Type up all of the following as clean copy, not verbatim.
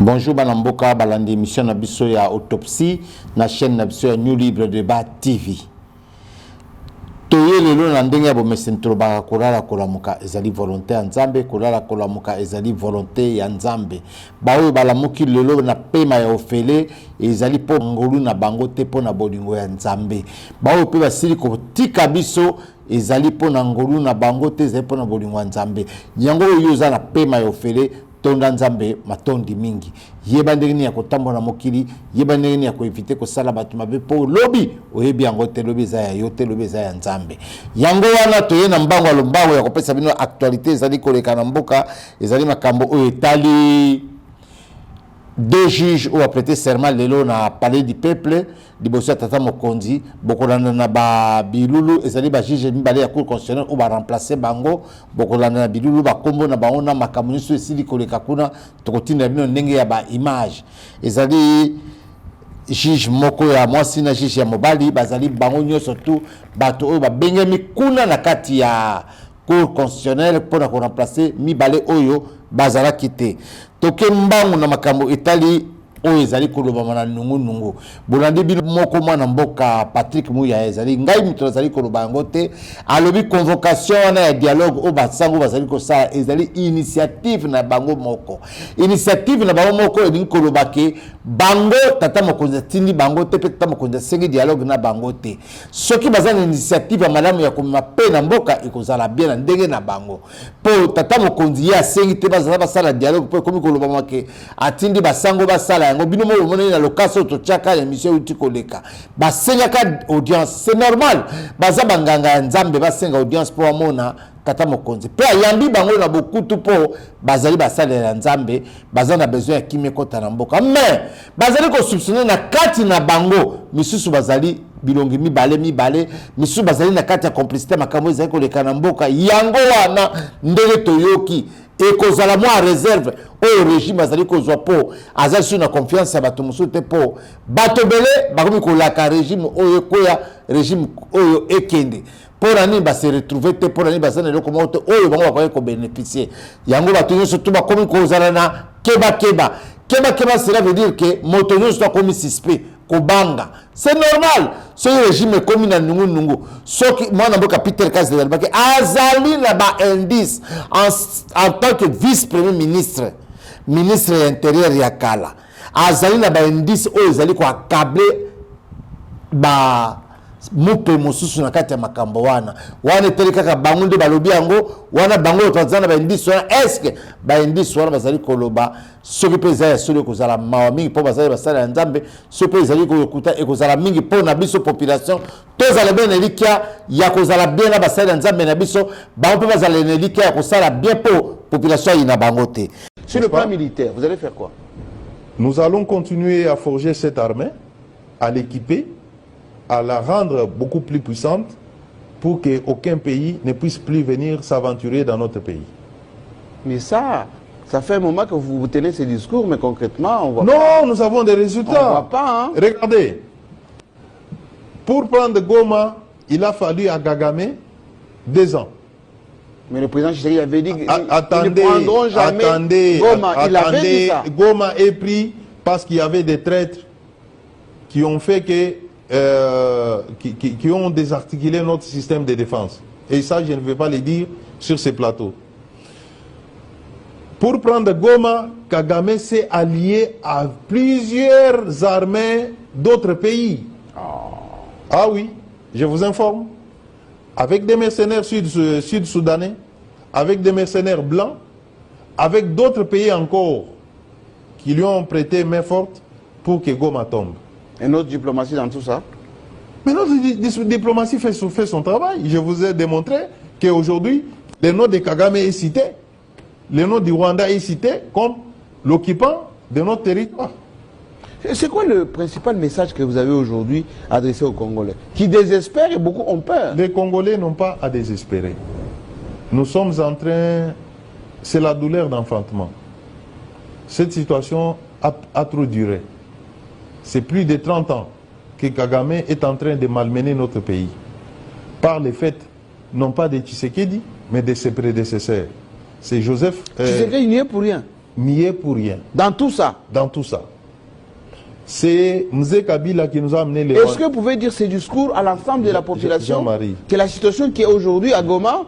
Bonjour Banamboka, balandi émission na biso ya autopsie na chaîne na biso ya New Libre Débat TV. Toye lelo na ndenge ya bomesentro ba kolala kolamuka ezali volonté ya Nzambe, kolala kolamuka ezali volonté ya Nzambe. Baoyo balamuki lelo na pema ya ofele ezali po ngolu na bango te po na bolingo ya Nzambe. Baoyo pe basili kotika biso ezali po na ngolu na bango te ezali po na bolingo ya Nzambe. Yango oyo za na pema ya ofele tonda Nzambe matondi mingi yeba ndenge ya kotambola mokili yeba ndenge ya koevite kosala batu mabe po lobi oyebi yango te lobi za ya yote lobi za ya Nzambe yango wana toye na mbango lombango ya kopesa bino actualité ezali koleka na mboka ezali makambo oyo etali deux juges ont prêté serment lelo na palais du peuple liboso tata mokonzi bokolanda na ba bilulu ezali ba juge mibale ya cour constitutionnelle ou ba remplacer bango bokolanda na bilulu ba kombo na bango na makambo so esili koleka kuna tokotinda bino ndenge ya ba image ezali juge moko ya mwasi na juge ya mobali bazali bango nyoso tu bato oyo babengemi kuna na kati ya cour constitutionnelle pour na ko remplacer mibale oyo bazala kite toke mbangu na makambo etali oyo ezali koloba na nungu bolandi bino moko mwana mboka Patrick Muya ezali ngai mito ezali koloba yango te alobi convocation na ya dialogue o basango bazali kosala ezali initiative na bango moko initiative na bango moko elingi koloba ke bango tata mokonzi tindi bango te pe tata mokonzi sengi dialogue na bango te soki bazana initiative ya malamu ya komema pe na mboka ekozala bien na ndenge na bango po tata mokonzi ya sengi te bazala basala dialogue po komi koloba make atindi basango basala yango bino mo mona na lokaso to chaka ya mission uti koleka basengaka audience c'est normal baza banganga ya Nzambe basenga audience po amona tata mokonzi pe yambi bango na bokutu po bazali basalela Nzambe baza na besoin ya kimekota na mboka mais bazali ko soupçonner na kati na bango misusu bazali bilongi mibale misusu bazali na kati ya complicité makambo ezali koleka na mboka yango wana ndenge toyoki ekozala mwa réserve oyo régime azali kozwa po azali sur na confiance ya bato mosusu te po bato bele bakomi kolaka régime oyo koya régime oyo ekende pour nani ba se retrouver te pour nani bazana eloko moko te oyo bango bakoki kobénéficier yango bato nyonso tu bakomi kozala na keba cela veut dire que moto nyonso akomi suspect kobanga c'est normal ce régime comme na nungu soki mwana mboka Peter Kazi de Albaki azali na ba indice en tant que vice-premier ministre intérieur ya kala azali na ba indice oyo ezali ko accabler ba mupe mosusu na kati ya makambo wana eteli kaka bango nde balobi yango wana bango tozana ba indice wana est-ce ba indice wana bazali koloba soki pe ezali solo kozala mawa mingi po bazali basala ya Nzambe soki pe ezali kokuta ekozala mingi po na biso population tozala bien elikia ya kozala bien na basala ya Nzambe na biso bango pe bazala elikia ya kosala bien po population ina bango te. Sur le plan militaire, vous allez faire quoi? Nous allons continuer à forger cette armée, à l'équiper, à la rendre beaucoup plus puissante pour qu'aucun pays ne puisse plus venir s'aventurer dans notre pays. Mais ça fait un moment que vous tenez ces discours, mais concrètement, on voit non, pas. Nous avons des résultats. On voit pas, hein? Regardez, pour prendre Goma, il a fallu à Kagame 2 ans. Mais le président Tshisekedi avait dit qu'ils ne prendront jamais Goma. Il avait dit ça. Goma est pris parce qu'il y avait des traîtres qui ont fait que qui ont désarticulé notre système de défense. Et ça, je ne vais pas le dire sur ces plateaux. Pour prendre Goma, Kagame s'est allié à plusieurs armées d'autres pays. Ah oui, je vous informe. Avec des mercenaires sud-soudanais, avec des mercenaires blancs, avec d'autres pays encore qui lui ont prêté main forte pour que Goma tombe. Et notre diplomatie dans tout ça? Mais notre diplomatie fait son travail. Je vous ai démontré qu'aujourd'hui, le nom de Kagame est cité, le nom du Rwanda est cité comme l'occupant de notre territoire. C'est quoi le principal message que vous avez aujourd'hui adressé aux Congolais qui désespèrent et beaucoup ont peur? Les Congolais n'ont pas à désespérer. Nous sommes en train... C'est la douleur d'enfantement. Cette situation a trop duré. C'est plus de 30 ans que Kagame est en train de malmener notre pays. Par les faits, non pas de Tshisekedi, mais de ses prédécesseurs. C'est Joseph... Tshisekedi n'y est pour rien. nié pour rien. Dans tout ça. Dans tout ça. C'est Mzé Kabila qui nous a amené les... Est-ce que vous pouvez dire ce discours à l'ensemble de la population que la situation qui est aujourd'hui à Goma,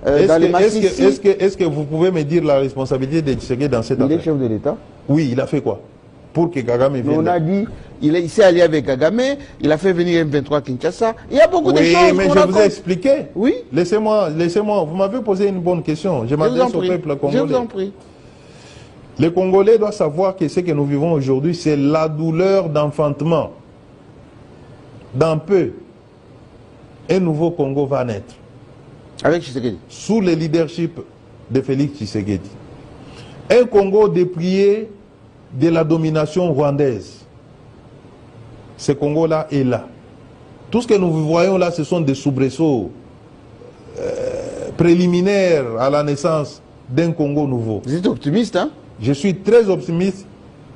dans les massifs... Est-ce que vous pouvez me dire la responsabilité de Tshisekedi dans cette affaire? Il est chef de l'État. Oui, il a fait quoi? Pour que Kagame vienne. On a dit, il s'est allié avec Kagame, il a fait venir M23 à Kinshasa. Il y a beaucoup de choses. Oui, mais je vous ai expliqué. Oui. Laissez-moi. Vous m'avez posé une bonne question. Je m'adresse au peuple congolais. Je vous en prie. Les Congolais doivent savoir que ce que nous vivons aujourd'hui, c'est la douleur d'enfantement. Dans peu, un nouveau Congo va naître. Avec Tshisekedi. Sous le leadership de Félix Tshisekedi. Un Congo dépouillé de la domination rwandaise. Ce Congo-là est là. Tout ce que nous voyons là, ce sont des soubresauts préliminaires à la naissance d'un Congo nouveau. Vous êtes optimiste, hein? Je suis très optimiste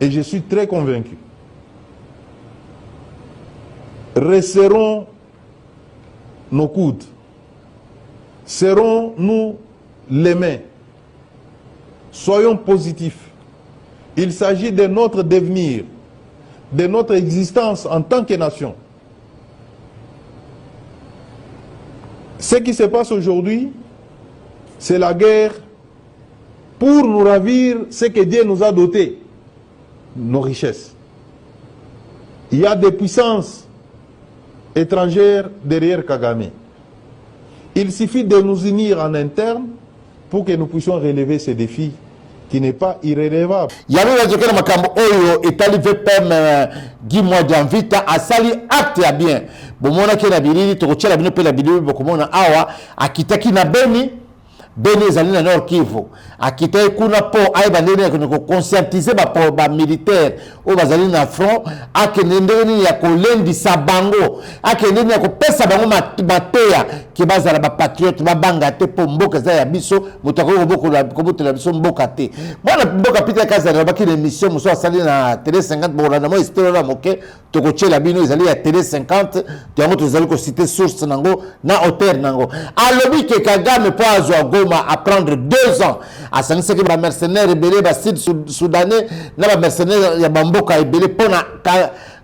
et je suis très convaincu. Resserrons nos coudes. Serrons-nous les mains. Soyons positifs. Il s'agit de notre devenir, de notre existence en tant que nation. Ce qui se passe aujourd'hui, c'est la guerre pour nous ravir ce que Dieu nous a doté, nos richesses. Il y a des puissances étrangères derrière Kagame. Il suffit de nous unir en interne pour que nous puissions relever ces défis qui n'est pas irrélévable. Yami wazokela makambo oyo etali VPM Guy Mwadjanvita asali acte ya bien. Bomona ke na bilili tokochela bino pe la bilili bokomona awa akitaki na Beni ezali na Nord Kivu. Akitaki kuna po aiba ndene ko conscientiser ba militaire o bazali na front akende ndeni ya kolendisa bango akende ndeni ya kopesa bango mateya ke bazala ba patriote babanga te po mboka za ya biso mutako kobotela biso mboka te. Mwana mboka Peter Kazara baki na mission muso asali na télé 50 bora na mo histoire la moke tokochela bino ezali ya télé 50 yango tozali ko citer source nango na hauteur nango. Alobi ke Kagame po azwa Goma à prendre 2 ans à sangisaki ba mercenaires ebele ba sud soudanais na ba mercenaires ya bamboka ebele pona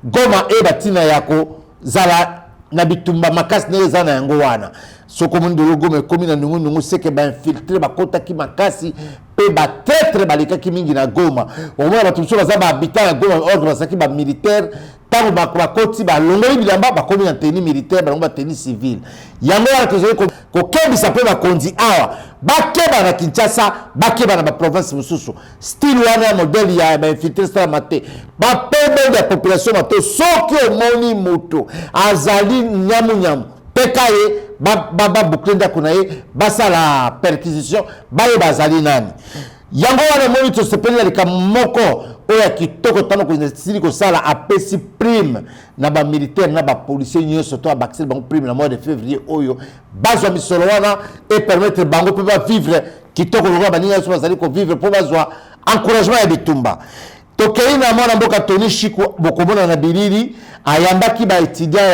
Goma e batina yako zala na bitumba makasi na ezana yango wana soko mundu Goma komi na nungu seke ba infiltrer ba kotaki makasi pe ba tetre balikaki mingi na Goma au moins ba tumso baza ba habitant ya Goma ordre basaki ba militaire tango bakoti balongoli bilamba bakomi na tenue militaire balongo ba tenue civile yango wana tozali kokebisa pe bakonzi awa bakeba na Kinshasa bakeba na ba province mususu style wana modèle ya ba infiltrer ça maté ba pebe de population maté soki omoni moto azali nyamu pekaye baba buklenda kunaye basala perquisition baye bazali nani yango wana moni to sepeli lika moko oya kitoko tano ko sili ko sala apesi prime na ba militaire na ba policier nyonso to abakisel bango prime na mois de février oyo bazwa misolo wana et permettre bango pe ba vivre kitoko ngo baninga so bazali ko vivre po bazwa encouragement ya bitumba to keina mwana mboka Tony Shiko bokomona na bilili ayambaki ba étudiant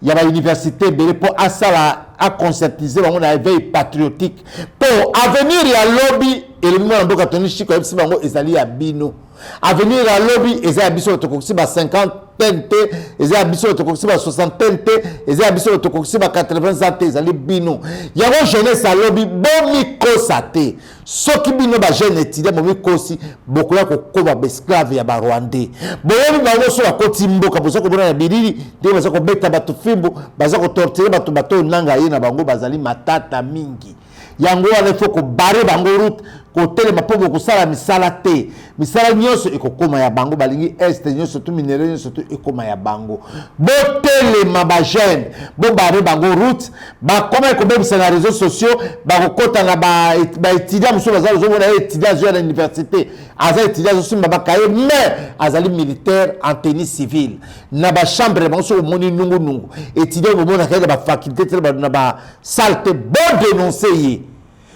ya ba université bele po asala a conscientiser bango na éveil patriotique pour avenir ya lobby et le mwana mboka Tony Shiko yebisi bango ezali ya bino avenir ya lobby ezali ya biso tokoksi ba 50 TNT ezali ya biso tokoksi ba 60 TNT ezali ya biso tokoksi ba 80 TNT ezali bino yango jeunesse ya lobby bomi kosa te soki bino ba jeune étudiant bomi kosi bokola kokoba ba esclave ya ba Rwandais boyebi bango so akoti mboka boza kobona na bilili nde baza kobeta bato fimbo baza kotorturer bato nanga ye na bango bazali matata mingi yango wana il faut ko barrer bango route ko telema po ko sala misala te misala nyonso ekokoma ya bango balingi est nyonso tu minere nyonso tu ekoma ya bango bo telema ba jeune bo barrer bango route ba koma ko bebisa na réseaux sociaux ba kokota na ba étudiant muso bazalo zo mona étudiant à l'université aza étudiant zo simba bakaye mais azali militaire en tenue civile na ba chambre bango so moni nungu étudiant bo mona kaya ba faculté na ba salle te bon dénoncer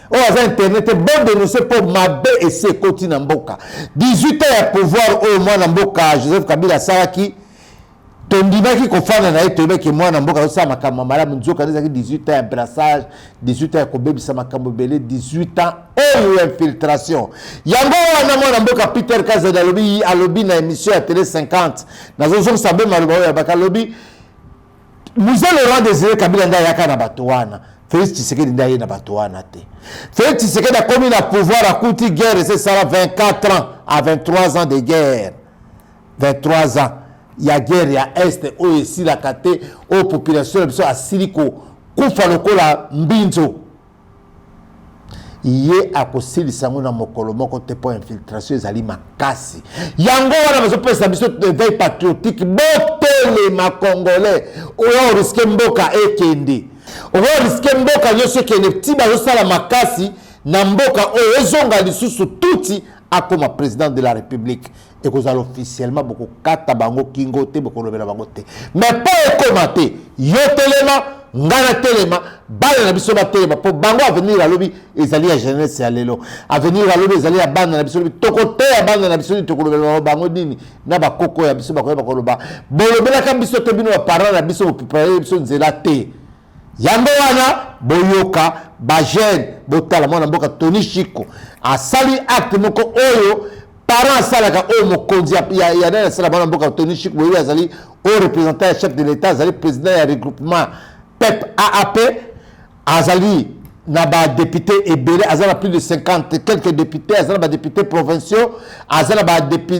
on a internet bon dénoncer pour mabe et ses continents mboka 18 ans à pouvoir au moins na mboka Joseph Kabila Saraki tondimaki kofanda na ye toyebaki mwana mboka azosala makambo malamu nzoka ezalaki 18 ans ya brassage 18 ans ya kobebisa makambo ebele 18 ans oyo infiltration yango wana mwana mboka Peter Kazadi alobi na émission ya télé 50 nazozongisa mpe maloba oyo yabaka alobi Musée Laurent Désiré Kabila nda yaka na bato wana Félix Tshisekedi nda ye na bato wana te Félix Tshisekedi akomi na pouvoir akuti guerre c'est ça 24 ans à 23 ans de guerre 23 ans ya guerre ya este oyo esilaka te oyo population na biso asili kokufa lokola mbinzo ye akosilisa yango na mokolo moko te mpo infiltration ezali makasi yango wana bazopesa biso veille patriotique botelema congolais oyo oriske mboka ekende oyo oriske mboka nyonso ekende ti bazosala makasi na mboka oyo ezonga lisusu tuti akoma président de la république ekozala officiellement bokokata bango kingo te bokolobela bango te mais mpo ekoma te yo telema ngana telema bana na biso batelema mpo bango avenir alobi ezali ya jeunesse ya lelo avenir alobi ezali ya bana na biso lobi tokoteya bana na biso nini tokolobela bango nini na bakoko ya biso bakoyeba koloba bolobelaka biso te bino baparent na biso boprepare biso nzela te yango wana boyoka bajeune botala mwana mboka Tony Chiko asali acte moko oyo parent asalaka oyo mokonzi ya nani asala mwana mboka Tony Chiko boyebi azali oyo représentant ya chef de l'état azali président ya regroupement PEP AAP azali na ba député ebele azala plus de 50 quelques députés azala ba députés provinciaux azala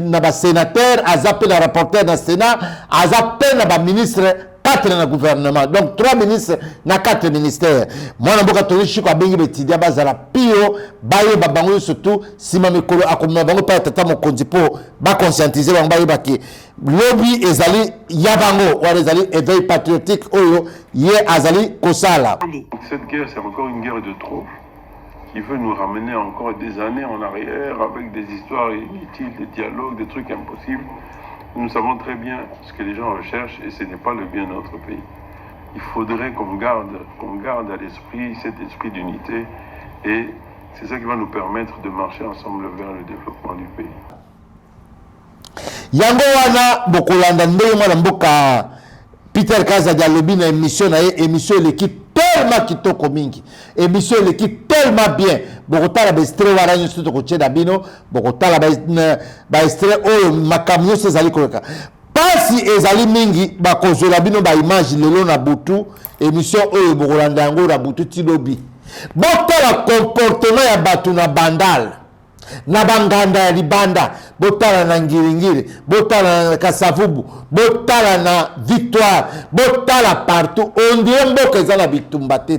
na ba sénateur azape na rapporteur na Sénat azape na ba ministre 4 dans le gouvernement, donc 3 ministres na 4 ministères. Moi, je suis Tony Chiko abengi betidia bazala pio baye babango surtout si ma mikolo akomna bango pa tata mo kondipo ba conscientiser bango baye baki lobby ezali yabango ou ezali éveil patriotique oyo ye azali kosala. Cette guerre c'est encore une guerre de trop qui veut nous ramener encore des années en arrière avec des histoires inutiles, des dialogues, des trucs impossibles. Nous savons très bien ce que les gens recherchent et ce n'est pas le bien de notre pays. Il faudrait qu'on garde à l'esprit cet esprit d'unité et c'est ça qui va nous permettre de marcher ensemble vers le développement du pays. Yango wana bokolanda ndenge mwana mboka Peter Kazadi alobi na émission l'équipe tellement kitoko mingi émission l'équipe tellement bien bokotala ba extrait wana nyonso tokocheda bino bokotala ba extrait oyo makambo nyonso ezali koleka pasi ezali mingi bakozola bino ba image lelo na butu émission oyo bokolanda yango na butu tilobi botala comportement ya batu na bandal na banganda ya libanda botala na ngiringiri botala na Kasavubu botala na Victoire botala partout on dirait mboka ezala bitumba te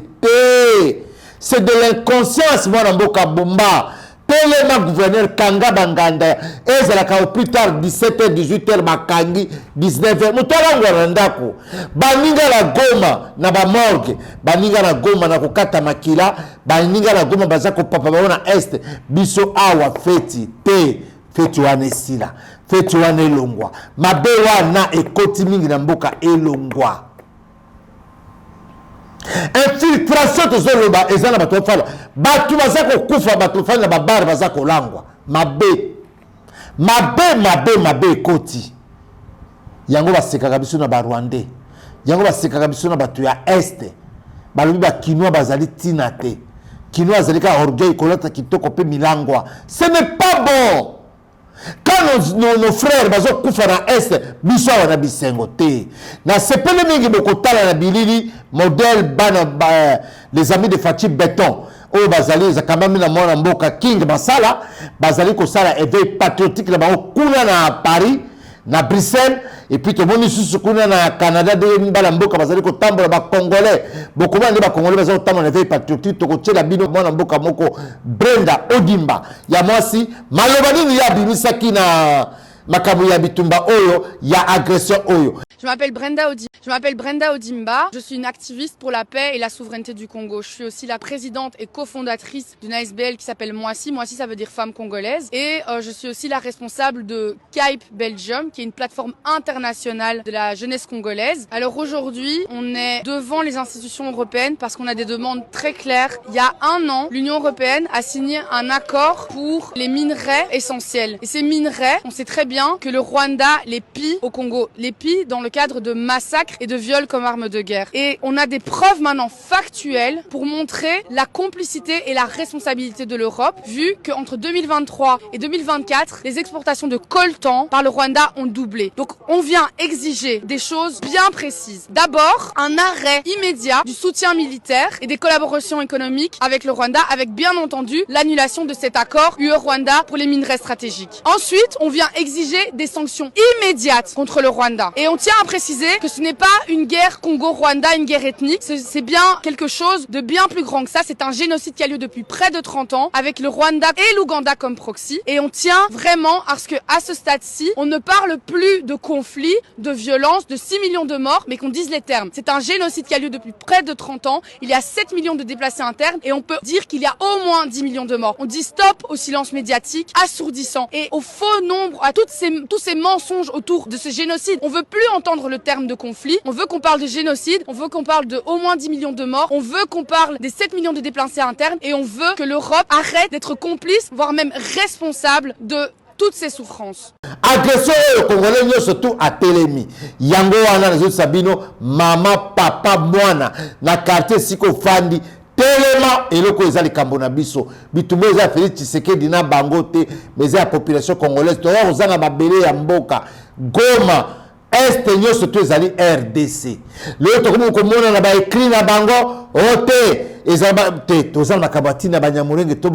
c'est de l'inconscience mwana mboka bomba telema gouverneur kanga banganda ezalaka au plus tard 17h 18h bakangi 19h mutala ngwana ndako baninga la Goma na ba morgue baninga na Goma na kokata makila baninga na Goma baza ko papa baona est biso awa feti te feti wana esila feti wana elongwa mabe wana ekoti mingi na mboka elongwa infiltration tozoloba ezana bato fala batu baza kokufa bato fala babar baza kolangwa mabe ekoti yango basekaka biso na ba Rwandais yango basekaka biso na bato ya este balobi ba kinois bazali tina te kinois azali ka orgueil kolata kitoko pe milangwa ce n'est pas bon. Quand nos frères bazo kufa na est biso wana bisengo te na sepele mingi bokotala na bilili modèle bana les amis de Fachi Béton o bazali za kamami na mwana mboka King Basala bazali ko sala éveil patriotique na ba kuna na Paris na Bruxelles et puis to moni susu kuna na Canada de mbala mboka bazali ko tambola ba congolais bokoma ndi ba congolais bazali ko tambola éveil patriotique to ko tshela bino mwana mboka moko Brenda Odimba ya mwasi maloba nini ya bimisaki na makambo ya bitumba oyo ya agression oyo. Je m'appelle Brenda Odimba, je suis une activiste pour la paix et la souveraineté du Congo. Je suis aussi la présidente et cofondatrice d'une ASBL qui s'appelle Moissi. Moissi, ça veut dire femme congolaise. Et je suis aussi la responsable de KAIP Belgium, qui est une plateforme internationale de la jeunesse congolaise. Alors aujourd'hui, on est devant les institutions européennes parce qu'on a des demandes très claires. Il y a un an, l'Union européenne a signé un accord pour les minerais essentiels. Et ces minerais, on sait très bien bien que le Rwanda les pille au Congo, les pille dans le cadre de massacres et de viols comme arme de guerre. Et on a des preuves maintenant factuelles pour montrer la complicité et la responsabilité de l'Europe, vu qu'entre 2023 et 2024, les exportations de coltan par le Rwanda ont doublé. Donc on vient exiger des choses bien précises. D'abord, un arrêt immédiat du soutien militaire et des collaborations économiques avec le Rwanda, avec bien entendu l'annulation de cet accord UE-Rwanda pour les minerais stratégiques. Ensuite, on vient exiger des sanctions immédiates contre le Rwanda. Et on tient à préciser que ce n'est pas une guerre Congo-Rwanda, une guerre ethnique, c'est bien quelque chose de bien plus grand que ça. C'est un génocide qui a lieu depuis près de 30 ans avec le Rwanda et l'Ouganda comme proxy. Et on tient vraiment à ce qu'à ce stade-ci, on ne parle plus de conflit, de violence, de 6 millions de morts, mais qu'on dise les termes. C'est un génocide qui a lieu depuis près de 30 ans. Il y a 7 millions de déplacés internes et on peut dire qu'il y a au moins 10 millions de morts. On dit stop au silence médiatique assourdissant et au faux nombre, à tous ces mensonges autour de ce génocide. On veut plus entendre le terme de conflit. On veut qu'on parle de génocide. On veut qu'on parle de au moins 10 millions de morts. On veut qu'on parle des 7 millions de déplacés internes et on veut que l'Europe arrête d'être complice, voire même responsable de toutes ces souffrances. Agression au Congolais, surtout à Télémi. Yango wana na Sabino, mama, papa, mwana, na quartier Siko Fandi, Téléma, et le ko ezali kambona biso. Bitumbe za Félix Tshisekedi na bangote, mais la population congolaise, to ozanga babele ya mboka, Goma, Est surtout ezali RDC. Le to komo komona na ba écrit na bango, ote, ezaba te, tozanga na kabati na banyamurenge to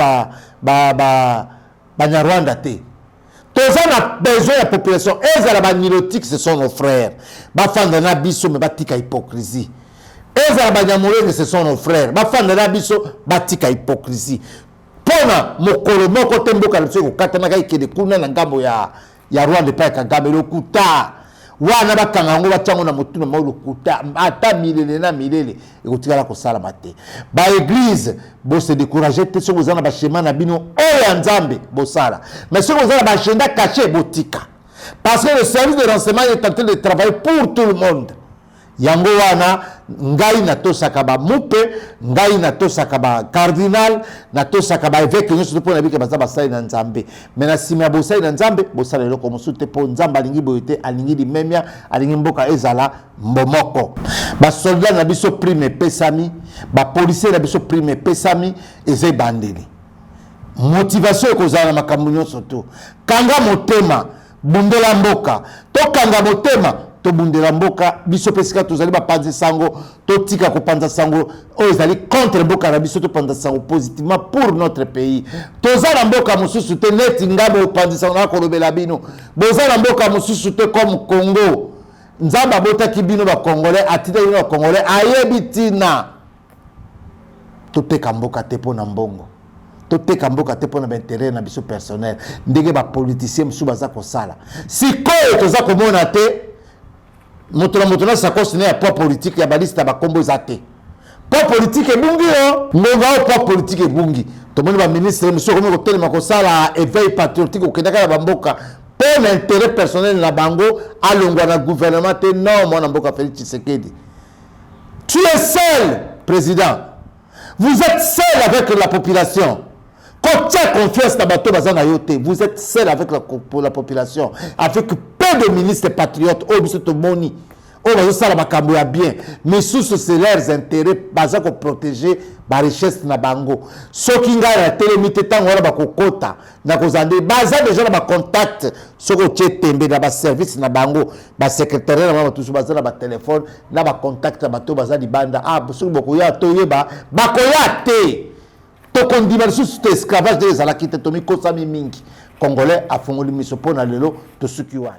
Banyarwanda te. Tous a besoin de la population. Et les nilotiques, ce sont nos frères. Bafandana biso, mais batika hypocrisie. Et les banyamurenge, ce sont nos frères. Bafandana biso, batika hypocrisie. Pona mokolo moko temboka le seko katana kai kede kuna na ngambo ya Rwanda pa Kagame lokuta. Wana bakanga ngo bachango na mutuna maulu kuta ata milele na milele ekotikala ko sala mate. Ba église bo se décourager te so bozana ba chemin na bino oya nzambe bo sala. Mais so bozana ba agenda caché botika. Parce que le service de renseignement est en train de travailler pour tout le monde. Yango wana ngai na tosaka ba mupe, ngai na tosaka ba cardinal, na tosaka ba évêque nyonso to na bika baza basali na nzambe. Mais na sima bosali na nzambe, bosala loko musute po nzamba alingi boyote, alingi limemia, alingi mboka ezala mbomoko. Ba soldat na biso prime pesami, ba policier na biso prime pesami eze bandeli. Motivation ekozala makambo nyonso to. Kanga motema, bundela mboka, to kanga motema to bundela mboka biso pesika tozali ba panzi sango to tika ko panza sango o ezali contre mboka na biso to panza sango positivement pour notre pays tozala mboka mususu te neti ngabo panzi sango na ko lobela bino bozala mboka mususu te comme Congo nzamba botaki bino ba congolais atita bino ba congolais ayebitina to teka mboka te pona mbongo to teka mboka te pona ba intérêt na biso personnel ndenge ba politicien musu baza ko sala sikoyo toza ko mona te Motona sa continue à poids politique ya balista ba kombo zate. Poids politique e bungi yo. Ngonga poids politique e bungi. To moni ba ministre monsieur comme ko telema ko sala éveil patriotique au Kenya ba mboka. Pour l'intérêt personnel na bango alongwa na gouvernement te non mon mboka Félix Tshisekedi. Tu es seul président. Vous êtes seul avec la population. Quand tu as confiance dans bateau bazana yote, vous êtes seul avec la population, avec peu de ministres patriotes, au biso to moni, au bazo sala makambo ya bien, mais sous c'est leurs intérêts, baza ko protéger ba richesse na bango. Soki nga ya télémité tango wala ba kokota, na kozande baza déjà na ba contact, soko tchetembe na ba service na bango, ba secrétaire na ba tout baza na ba téléphone, na ba contact na bato baza di banda, ah soki bokoya to yeba, bakoya te. To kondima sous esclavage des alakite tomi kosami mingi Congolais a fongoli miso pona lelo to sukiwa.